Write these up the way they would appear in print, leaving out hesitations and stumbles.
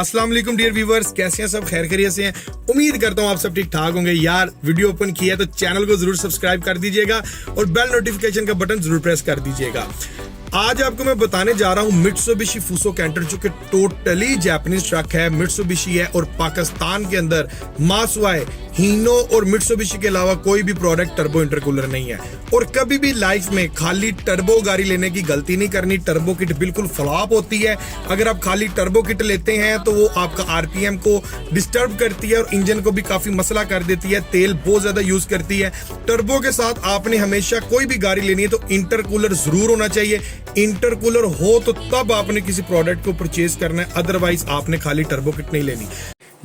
अस्सलाम वालेकुम dear viewers, कैसे हैं सब? खैर खैरियत से हैं? उम्मीद करता हूं आप सब ठीक ठाक होंगे। यार वीडियो ओपन किया है तो चैनल को जरूर सब्सक्राइब कर दीजिएगा और बेल नोटिफिकेशन का बटन जरूर प्रेस कर दीजिएगा। आज आपको मैं बताने जा रहा हूं मित्सुबिशी फूसो कैंटर, जो कि टोटली जापानीज ट्रक है, मित्सुबिशी है और पाकिस्तान के अंदर मासवाए, हीनो और मित्सुबिशी के अलावा कोई भी प्रोडक्ट टर्बो इंटरकूलर नहीं है। और कभी भी लाइफ में खाली टर्बो गाड़ी लेने की गलती नहीं करनी। टर्बो किट बिल्कुल फ्लॉप होती है। अगर आप खाली टर्बो किट लेते हैं तो वो आपका आरपीएम को डिस्टर्ब करती है और इंजन को भी काफी मसला कर देती है, तेल बहुत ज्यादा यूज करती है। टर्बो के साथ आपने हमेशा कोई भी गाड़ी लेनी है तो इंटरकूलर जरूर होना चाहिए। इंटरकूलर हो तो तब आपने किसी प्रोडक्ट को परचेज करना है, अदरवाइज आपने खाली टर्बो किट नहीं लेनी।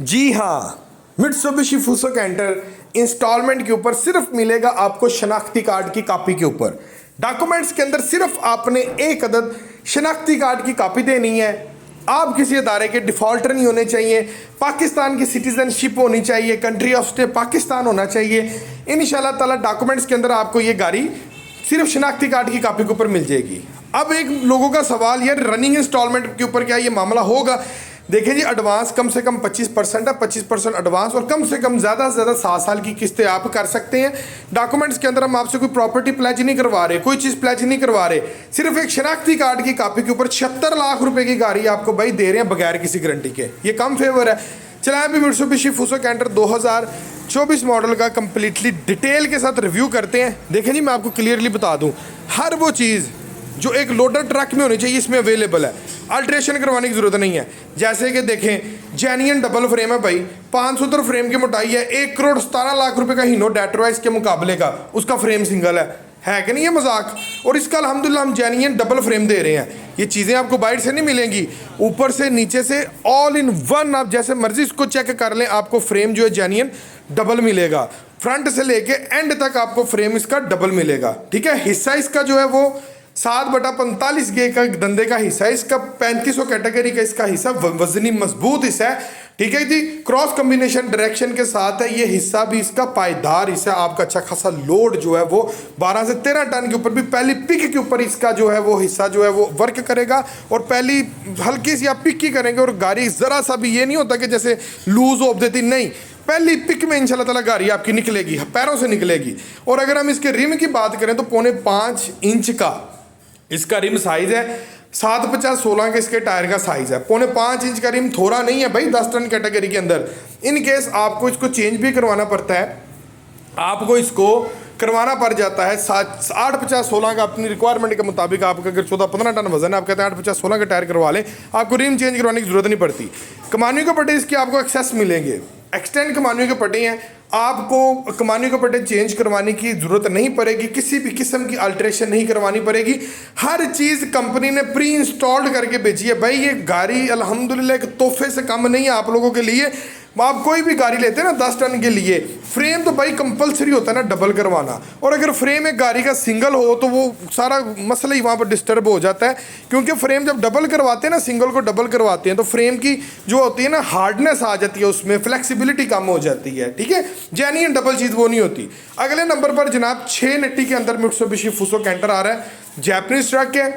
जी हाँ, मित्सुबिशी फूसो कैंटर इंस्टॉलमेंट के ऊपर सिर्फ मिलेगा आपको शनाख्ती कार्ड की कॉपी के ऊपर। डॉक्यूमेंट्स के अंदर सिर्फ आपने एक अदद शनाख्ती कार्ड की कॉपी देनी है। आप किसी अदारे के डिफॉल्टर नहीं होने चाहिए, पाकिस्तान की सिटीजनशिप होनी चाहिए, कंट्री ऑफ स्टे पाकिस्तान होना चाहिए। इंशाल्लाह ताला डॉक्यूमेंट्स के अंदर आपको ये गाड़ी सिर्फ शनाख्ती कार्ड की कॉपी के ऊपर मिल जाएगी। अब एक लोगों का सवाल, यार रनिंग इंस्टॉलमेंट के ऊपर क्या ये मामला होगा? देखिए जी, एडवांस कम से कम 25% है, 25% एडवांस और कम से कम ज़्यादा से ज़्यादा 7 साल की किस्तें आप कर सकते हैं। डॉक्यूमेंट्स के अंदर हम आपसे कोई प्रॉपर्टी प्लेज नहीं करवा रहे, कोई चीज़ प्लेज नहीं करवा रहे, सिर्फ एक शनाख्ती कार्ड की कॉपी के ऊपर 76 लाख रुपए की गाड़ी आपको भाई दे रहे हैं बगैर किसी गारंटी के। ये कम फेवर है। चला अभी मित्सुबिशी फूसो कैंटर 2024 मॉडल का कंप्लीटली डिटेल के साथ रिव्यू करते हैं। देखें जी, मैं आपको क्लियरली बता दूं, हर वो चीज़ जो एक लोडर ट्रक में होनी चाहिए इसमें अवेलेबल है। अल्ट्रेशन करवाने की जरूरत नहीं है। जैसे कि देखें, जेन्युइन डबल फ्रेम है भाई, 500 फ्रेम की मोटाई है, 1 करोड़ 17 लाख रुपए का हीनो डेट्रोइस के मुकाबले का उसका फ्रेम सिंगल है कि नहीं? है मजाक? और इसका अल्हम्दुलिल्लाह हम जेन्युइन डबल फ्रेम दे रहे हैं। ये चीज़ें आपको बाहर से नहीं मिलेंगी, ऊपर से नीचे से ऑल इन वन। आप जैसे मर्जी इसको चेक कर लें, आपको फ्रेम जो है जेन्युइन डबल मिलेगा। फ्रंट से लेके एंड तक आपको फ्रेम इसका डबल मिलेगा। ठीक है, हिस्सा इसका जो है वो 7/45 गे का धंधे का हिस्सा है इसका, 3500 कैटेगरी का इसका हिस्सा, वजनी मजबूत हिस्सा है। ठीक है जी, क्रॉस कॉम्बिनेशन डायरेक्शन के साथ है। ये हिस्सा भी इसका पायदार हिस्सा, आपका अच्छा खासा लोड जो है वो 12 से 13 टन के ऊपर भी पहली पिक के ऊपर इसका जो है वो हिस्सा जो है वो वर्क करेगा। और पहली हल्की सी आप पिक की करेंगे और गाड़ी जरा सा भी ये नहीं होता कि जैसे लूज हो देती, नहीं, पहली पिक में इंशाल्लाह ताला गाड़ी आपकी निकलेगी, पैरों से निकलेगी। और अगर हम इसके रिम की बात करें तो 5.25 इंच का इसका रिम साइज है, 750/16 के इसके टायर का साइज है। 5.25 इंच का रिम थोड़ा नहीं है भाई 10 टन कैटेगरी के अंदर। इन केस आपको इसको चेंज भी करवाना पड़ता है, आपको इसको करवाना पड़ जाता है 850/16 का अपनी रिक्वायरमेंट के मुताबिक। आपका अगर 14-15 टन वजन है, आप कहते हैं 850/16 का टायर करवा लें, आपको रिम चेंज करवाने की जरूरत नहीं पड़ती। कमानियों के पट्टे इसके आपको एक्सेस मिलेंगे, एक्सटेंड कमानियों के पट्टे हैं, आपको कमानियों के पट्टे चेंज करवाने की जरूरत नहीं पड़ेगी, किसी भी किस्म की अल्ट्रेशन नहीं करवानी पड़ेगी। हर चीज़ कंपनी ने प्री इंस्टॉल्ड करके बेची है भाई। ये गाड़ी अल्हम्दुलिल्लाह एक तोहफे से कम नहीं है आप लोगों के लिए। आप कोई भी गाड़ी लेते हैं ना 10 टन के लिए, फ्रेम तो भाई कंपलसरी होता है ना डबल करवाना। और अगर फ्रेम एक गाड़ी का सिंगल हो तो वो सारा मसला ही वहाँ पर डिस्टर्ब हो जाता है, क्योंकि फ्रेम जब डबल करवाते हैं ना, सिंगल को डबल करवाते हैं तो फ्रेम की जो होती है ना हार्डनेस आ जाती है, उसमें फ्लेक्सिबिलिटी कम हो जाती है। ठीक है, जेन्युइन डबल चीज़ वो नहीं होती। अगले नंबर पर जनाब 6 नट्टी के अंदर मित्सुबिशी फूसो कैंटर आ रहा है, जापानीज ट्रक है,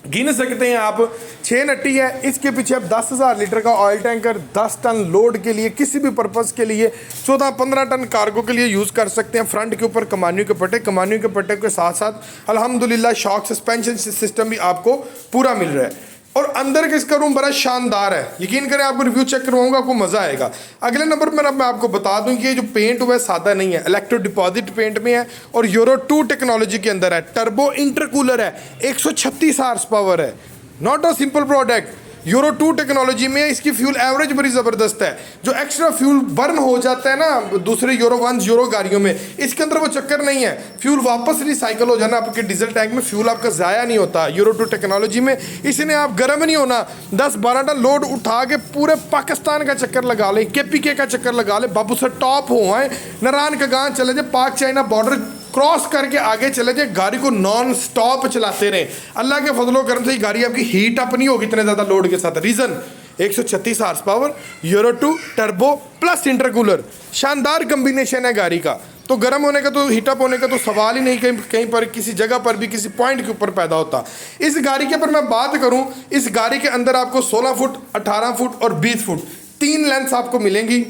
गिन सकते हैं आप, 6 नट्टी है। इसके पीछे आप 10,000 लीटर का ऑयल टैंकर 10 टन लोड के लिए, किसी भी पर्पज़ के लिए, 14-15 टन कार्गो के लिए यूज़ कर सकते हैं। फ्रंट के ऊपर कमानियों के पट्टे, कमानियों के पट्टे के साथ साथ अल्हम्दुलिल्लाह शॉक सस्पेंशन सिस्टम भी आपको पूरा मिल रहा है। और अंदर का इसका रूम बड़ा शानदार है, यकीन करें, आपको रिव्यू चेक करवाऊंगा, आपको मज़ा आएगा। अगले नंबर पर मैं आपको बता दूं कि ये जो पेंट हुआ है सादा नहीं है, इलेक्ट्रो डिपॉजिट पेंट में है और यूरो 2 टेक्नोलॉजी के अंदर है। टर्बो इंटरकूलर है, 136 हार्स पावर है, not a simple product. Euro 2 technology में इसकी फ्यूल एवरेज बड़ी ज़बरदस्त है। जो एक्स्ट्रा फ्यूल बर्न हो जाता है ना दूसरे यूरो 1 यूरो गाड़ियों में, इसके अंदर वो चक्कर नहीं है। फ्यूल वापस रिसाइकल हो जाना, आपके डीजल टैंक में फ्यूल आपका ज़ाया नहीं होता यूरो 2 टेक्नोलॉजी में। इसने आप गर्म नहीं होना, 10-12 टन लोड उठा के पूरे पाकिस्तान का चक्कर लगा ले, KPK का चक्कर लगा ले, बाबू से टॉप हो आए, नारायण का गांव चले जाए, पाक चाइना बॉर्डर क्रॉस करके आगे चले जाए, गाड़ी को नॉन स्टॉप चलाते रहे। अल्लाह के फजलो करम से गाड़ी आपकी हीट अप नहीं होगी इतने ज़्यादा लोड के साथ। Reason 136 horse power, Euro 2 turbo plus intercooler, शानदार कम्बिनेशन है गाड़ी का। तो गर्म होने का तो हीटअप होने का तो सवाल ही नहीं कहीं कहीं पर किसी जगह पर भी किसी पॉइंट के ऊपर पैदा होता। इस गाड़ी के ऊपर मैं बात करूं, इस गाड़ी के अंदर आपको 16 फुट, 18 फुट और 20 फुट 3 लेंथ्स आपको मिलेंगी।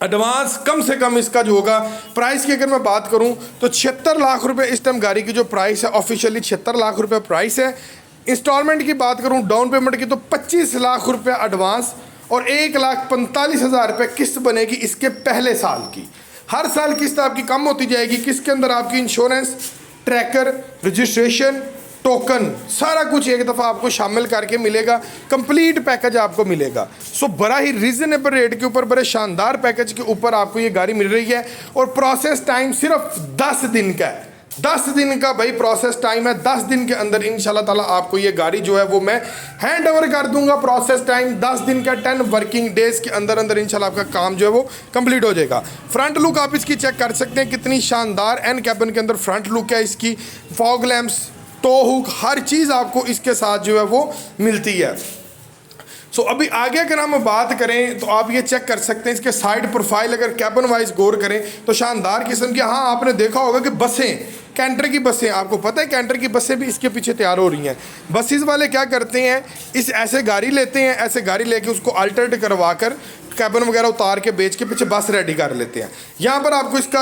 एडवांस कम से कम इसका जो होगा प्राइस की अगर मैं बात करूं तो 76 लाख रुपए इस टाइम गाड़ी की जो प्राइस है, ऑफिशियली 76 लाख रुपए प्राइस है। इंस्टॉलमेंट की बात करूं डाउन पेमेंट की तो 25 लाख रुपए एडवांस और 1,45,000 रुपये किस्त बनेगी इसके पहले साल की। हर साल किस्त आपकी कम होती जाएगी। किसके अंदर आपकी इंश्योरेंस, ट्रैकर, रजिस्ट्रेशन, टोकन सारा कुछ एक दफ़ा आपको शामिल करके मिलेगा। कंप्लीट पैकेज आपको मिलेगा। सो बड़ा ही रीजनेबल रेट के ऊपर, बड़े शानदार पैकेज के ऊपर आपको ये गाड़ी मिल रही है और प्रोसेस टाइम सिर्फ 10 दिन का है। 10 दिन का भाई प्रोसेस टाइम है। 10 दिन के अंदर इंशाल्लाह ताला आपको ये गाड़ी जो है वो मैं हैंड ओवर कर दूंगा। प्रोसेस टाइम 10 दिन का, 10 वर्किंग डेज के अंदर अंदर इंशाल्लाह आपका काम जो है वो कंप्लीट हो जाएगा। फ्रंट लुक आप इसकी चेक कर सकते हैं, कितनी शानदार एन कैबिन के अंदर फ्रंट लुक है इसकी। फॉग लैंप्स, टो हुक, हर चीज़ आपको इसके साथ जो है वो मिलती है। सो अभी आगे अगर हम बात करें तो आप ये चेक कर सकते हैं इसके साइड प्रोफाइल, अगर कैबिन वाइज गौर करें तो शानदार किस्म की। हाँ, आपने देखा होगा कि बसें, कैंटर की बसें, आपको पता है कैंटर की बसें भी इसके पीछे तैयार हो रही हैं। बसेस वाले क्या करते हैं, इस ऐसे गाड़ी लेते हैं, ऐसे गाड़ी लेके उसको अल्टरेट करवा कर कैबिन वगैरह उतार के बेच के पीछे बस रेडी कर लेते हैं। यहाँ पर आपको इसका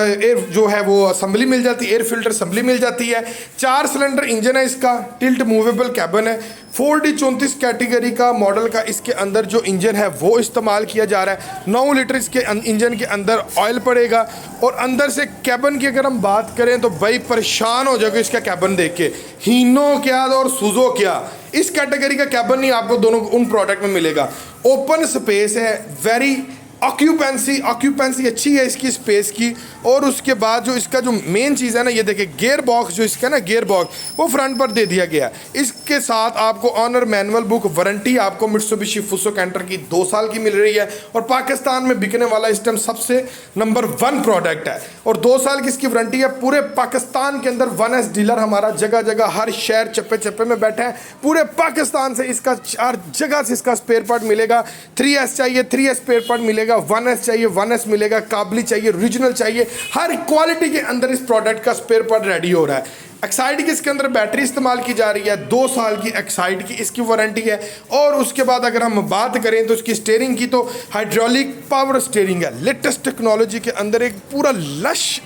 एयर जो है वो असम्बली मिल जाती है, एयर फिल्टर असम्बली मिल जाती है। 4 सिलेंडर इंजन है इसका, टिल्ट मूवेबल कैबिन है। 4D 34 कैटेगरी का मॉडल का इसके अंदर जो इंजन है वो इस्तेमाल किया जा रहा है। 9 लीटर इसके इंजन के अंदर ऑयल पड़ेगा और अंदर से कैबिन की अगर हम बात करें तो भाई परेशान हो जाओगे इसका कैबिन देख के। हीनो क्या और सुजो क्या, इस कैटेगरी का कैबिन नहीं आपको दोनों उन प्रोडक्ट में मिलेगा। ओपन स्पेस है, वेरी ऑक्यूपेंसी अच्छी है इसकी स्पेस की। और उसके बाद जो इसका जो मेन चीज़ है ना, ये देखिए गियर बॉक्स जो इसका ना गियर बॉक्स वो फ्रंट पर दे दिया गया। इसके साथ आपको ऑनर मैनुअल बुक वारंटी आपको मित्सुबिशी फुसो कैंटर की 2 साल की मिल रही है और पाकिस्तान में बिकने वाला इस टाइम सबसे नंबर 1 प्रोडक्ट है और 2 साल की इसकी वारंटी है। पूरे पाकिस्तान के अंदर 1S डीलर हमारा जगह जगह हर शहर चप्पे चप्पे में बैठे हैं। पूरे पाकिस्तान से इसका हर जगह से इसका स्पेयर पार्ट मिलेगा। 3S चाहिए 3S स्पेयर पार्ट मिलेगा, 1S चाहिए 1S मिलेगा, काबली चाहिए ओरिजिनल चाहिए, हर क्वालिटी के अंदर इस प्रोडक्ट का स्पेयर पार्ट रेडी हो रहा है। एक्साइड की इसके अंदर बैटरी इस्तेमाल की जा रही है, 2 साल की एक्साइड की इसकी वारंटी है। और उसके बाद अगर हम बात करें तो इसकी स्टीयरिंग की तो हाइड्रोलिक पावर स्टीयरिंग है। लेटेस्ट टेक्नोलॉजी के अंदर एक पूरा लश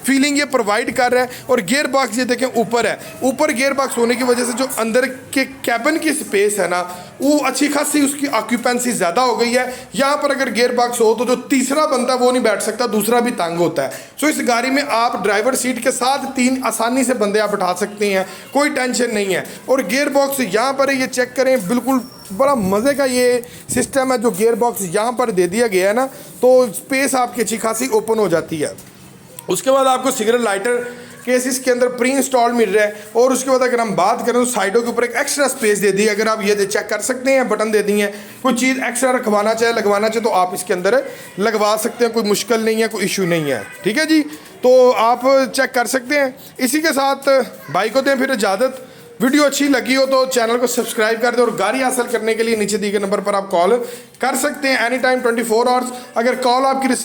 फीलिंग ये प्रोवाइड कर रहा है। और गियर बॉक्स ये देखें ऊपर है, ऊपर गियर बॉक्स होने की वजह से जो अंदर के कैबिन की स्पेस है ना वो अच्छी खासी उसकी ऑक्यूपेंसी ज़्यादा हो गई है। यहाँ पर अगर गियर बॉक्स हो तो जो तीसरा बंदा वो नहीं बैठ सकता, दूसरा भी तंग होता है। सो इस गाड़ी में आप ड्राइवर सीट के साथ 3 आसानी से बंदे आप बैठा सकते हैं, कोई टेंशन नहीं है। और गियर बॉक्स यहाँ पर ये चेक करें, बिल्कुल बड़ा मज़े का ये सिस्टम है। जो गियर बॉक्स यहाँ पर दे दिया गया है ना तो स्पेस आपकी अच्छी खासी ओपन हो जाती है। उसके बाद आपको सिगरेट लाइटर केस इसके अंदर प्री इंस्टॉल मिल रहा है। और उसके बाद अगर हम बात करें तो साइडों के ऊपर एक एक्स्ट्रा स्पेस दे दी है। अगर आप ये चेक कर सकते हैं, बटन दे दी हैं, कोई चीज़ एक्स्ट्रा रखवाना चाहे लगवाना चाहे तो आप इसके अंदर लगवा सकते हैं, कोई मुश्किल नहीं है, कोई इशू नहीं है। ठीक है जी, तो आप चेक कर सकते हैं। इसी के साथ भाई को दें फिर इजाज़त। वीडियो अच्छी लगी हो तो चैनल को सब्सक्राइब कर दें और गाड़ी हासिल करने के लिए नीचे दिए गए नंबर पर आप कॉल कर सकते हैं एनी टाइम 24 आवर्स। अगर कॉल आपकी रिसीव